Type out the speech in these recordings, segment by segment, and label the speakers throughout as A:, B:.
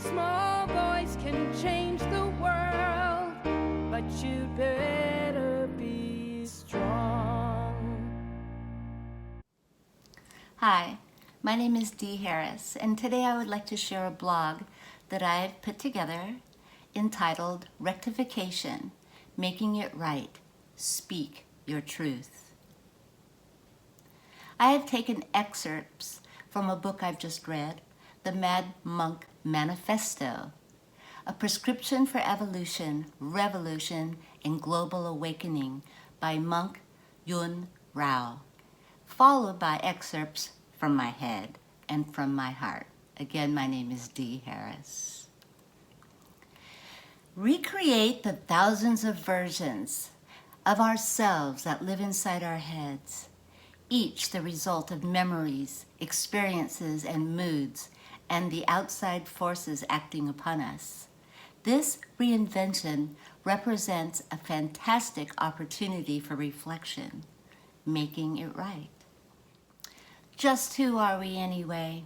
A: small voice can change the world, but you'd better be strong.
B: Hi, my name is Dee Harris, and today I would like to share a blog that I've put together entitled Rectification, Making It Right, Speak Your Truth. I have taken excerpts from a book I've just read, The Mad Monk Manifesto, A Prescription for Evolution, Revolution, and Global Awakening by Monk Yun Rao, followed by excerpts from my head and from my heart. Again, my name is Dee Harris. Recreate the thousands of versions of ourselves that live inside our heads, each the result of memories, experiences, and moods, and the outside forces acting upon us. This reinvention represents a fantastic opportunity for reflection, making it right. Just who are we anyway?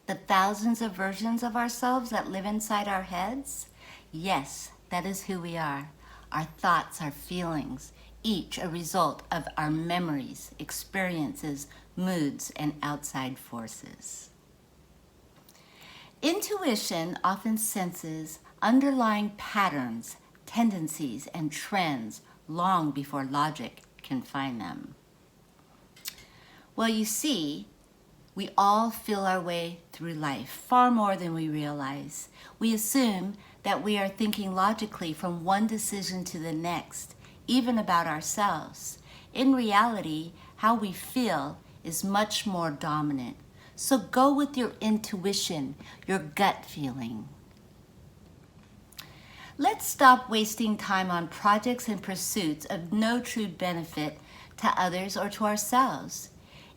B: The thousands of versions of ourselves that live inside our heads? Yes, that is who we are. Our thoughts, our feelings, each a result of our memories, experiences, moods, and outside forces. Intuition often senses underlying patterns, tendencies, and trends long before logic can find them. Well, you see, we all feel our way through life far more than we realize. We assume that we are thinking logically from one decision to the next, even about ourselves. In reality, how we feel is much more dominant. So go with your intuition, your gut feeling. Let's stop wasting time on projects and pursuits of no true benefit to others or to ourselves.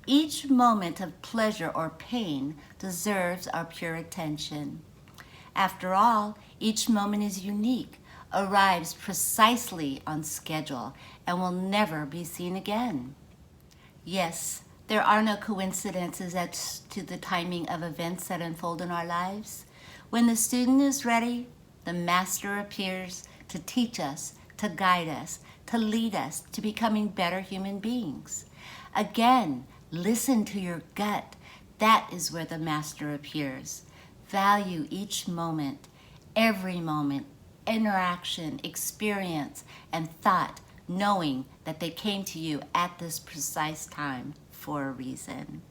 B: Each moment of pleasure or pain deserves our pure attention. After all, each moment is unique, arrives precisely on schedule, and will never be seen again. Yes, there are no coincidences as to the timing of events that unfold in our lives. When the student is ready, the master appears to teach us, to guide us, to lead us to becoming better human beings. Again, listen to your gut. That is where the master appears. Value each moment, every moment, interaction, experience, and thought, knowing that they came to you at this precise time for a reason.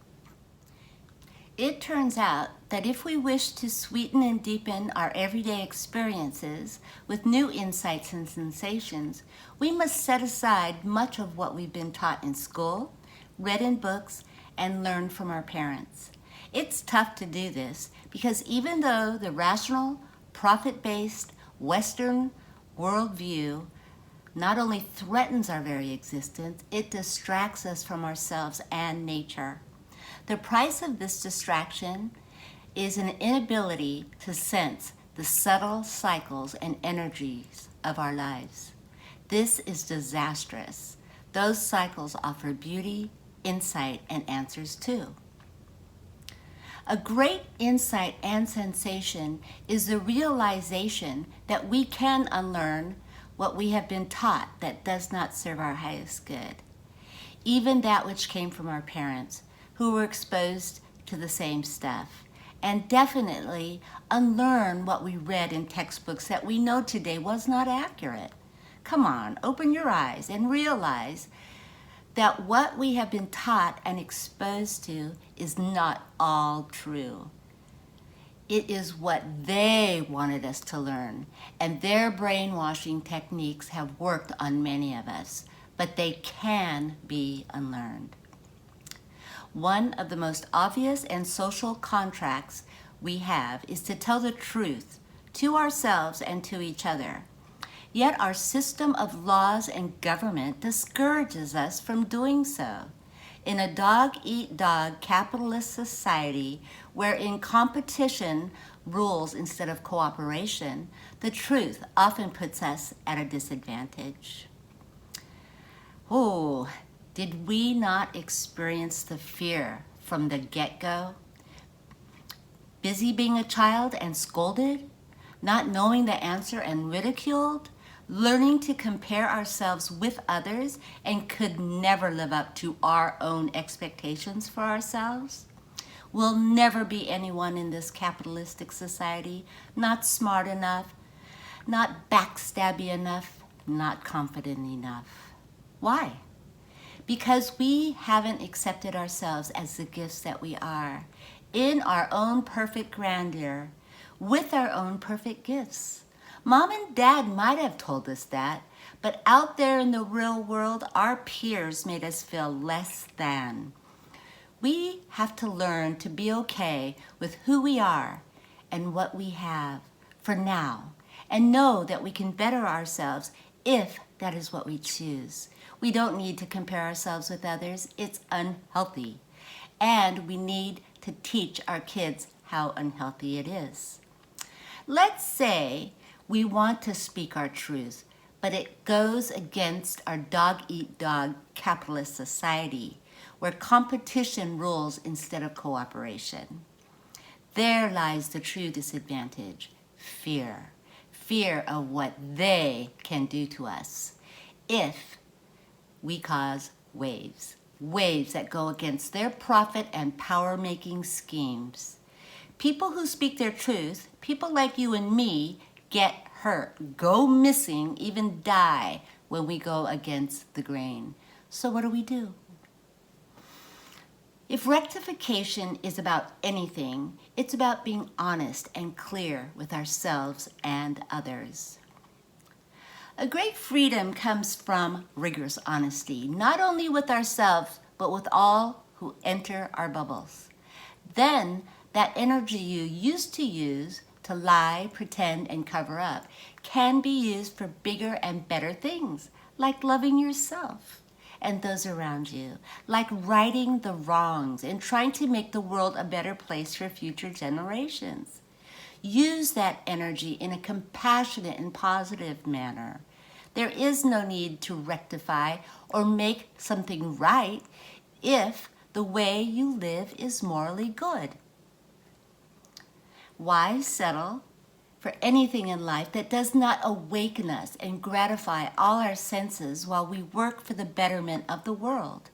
B: It turns out that if we wish to sweeten and deepen our everyday experiences with new insights and sensations, we must set aside much of what we've been taught in school, read in books, and learned from our parents. It's tough to do this because even though the rational, profit-based Western worldview not only threatens our very existence, it distracts us from ourselves and nature. The price of this distraction is an inability to sense the subtle cycles and energies of our lives. This is disastrous. Those cycles offer beauty, insight, and answers too. A great insight and sensation is the realization that we can unlearn what we have been taught that does not serve our highest good, even that which came from our parents who were exposed to the same stuff, and definitely unlearn what we read in textbooks that we know today was not accurate. Come on, open your eyes and realize that what we have been taught and exposed to is not all true. It is what they wanted us to learn, and their brainwashing techniques have worked on many of us, but they can be unlearned. One of the most obvious and social contracts we have is to tell the truth to ourselves and to each other. Yet our system of laws and government discourages us from doing so. In a dog-eat-dog capitalist society wherein competition rules instead of cooperation, the truth often puts us at a disadvantage. Oh, did we not experience the fear from the get-go? Busy being a child and scolded? Not knowing the answer and ridiculed? Learning to compare ourselves with others and could never live up to our own expectations for ourselves? We'll never be anyone in this capitalistic society, not smart enough, not backstabby enough, not confident enough. Why? Because we haven't accepted ourselves as the gifts that we are, in our own perfect grandeur, with our own perfect gifts. Mom and Dad might have told us that, but out there in the real world, our peers made us feel less than. We have to learn to be okay with who we are and what we have for now, and know that we can better ourselves if that is what we choose. We don't need to compare ourselves with others. It's unhealthy. And we need to teach our kids how unhealthy it is. Let's say we want to speak our truth, but it goes against our dog-eat-dog capitalist society, where competition rules instead of cooperation. There lies the true disadvantage, fear. Fear of what they can do to us if we cause waves that go against their profit and power-making schemes. People who speak their truth, people like you and me, get hurt, go missing, even die when we go against the grain. So what do? If rectification is about anything, it's about being honest and clear with ourselves and others. A great freedom comes from rigorous honesty, not only with ourselves, but with all who enter our bubbles. Then that energy you used to use to lie, pretend, and cover up can be used for bigger and better things, like loving yourself and those around you, like righting the wrongs and trying to make the world a better place for future generations. Use that energy in a compassionate and positive manner. There is no need to rectify or make something right if the way you live is morally good. Why settle for anything in life that does not awaken us and gratify all our senses while we work for the betterment of the world?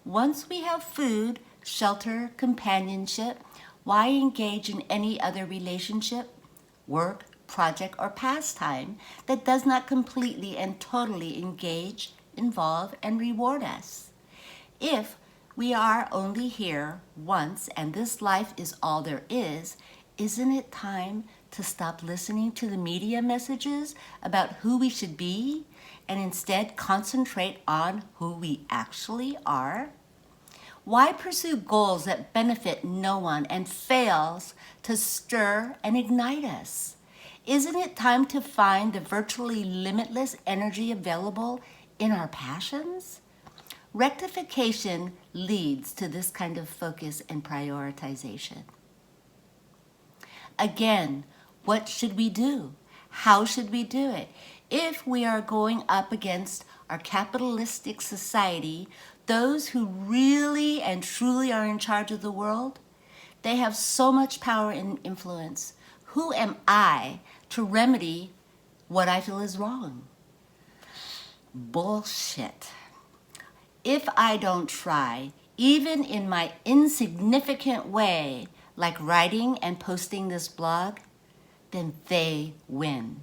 B: Once we have food, shelter, companionship, why engage in any other relationship, work, project, or pastime that does not completely and totally engage, involve, and reward us? If we are only here once and this life is all there is, isn't it time to stop listening to the media messages about who we should be and instead concentrate on who we actually are? Why pursue goals that benefit no one and fails to stir and ignite us? Isn't it time to find the virtually limitless energy available in our passions? Rectification leads to this kind of focus and prioritization. Again, what should we do? How should we do it? If we are going up against our capitalistic society, those who really and truly are in charge of the world, they have so much power and influence. Who am I to remedy what I feel is wrong? Bullshit. If I don't try, even in my insignificant way, like writing and posting this blog, then they win.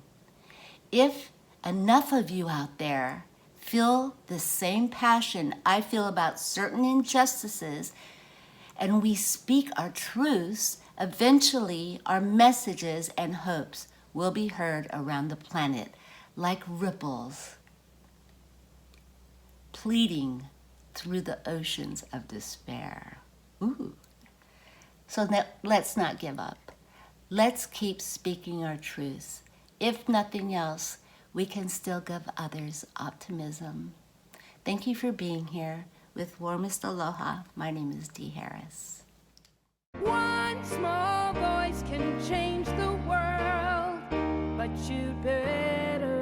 B: If enough of you out there feel the same passion I feel about certain injustices, and we speak our truths, eventually our messages and hopes will be heard around the planet like ripples, pleading through the oceans of despair. Ooh. So let's not give up. Let's keep speaking our truths. If nothing else, we can still give others optimism. Thank you for being here. With warmest aloha, my name is Dee Harris.
A: One small voice can change the world, but you'd better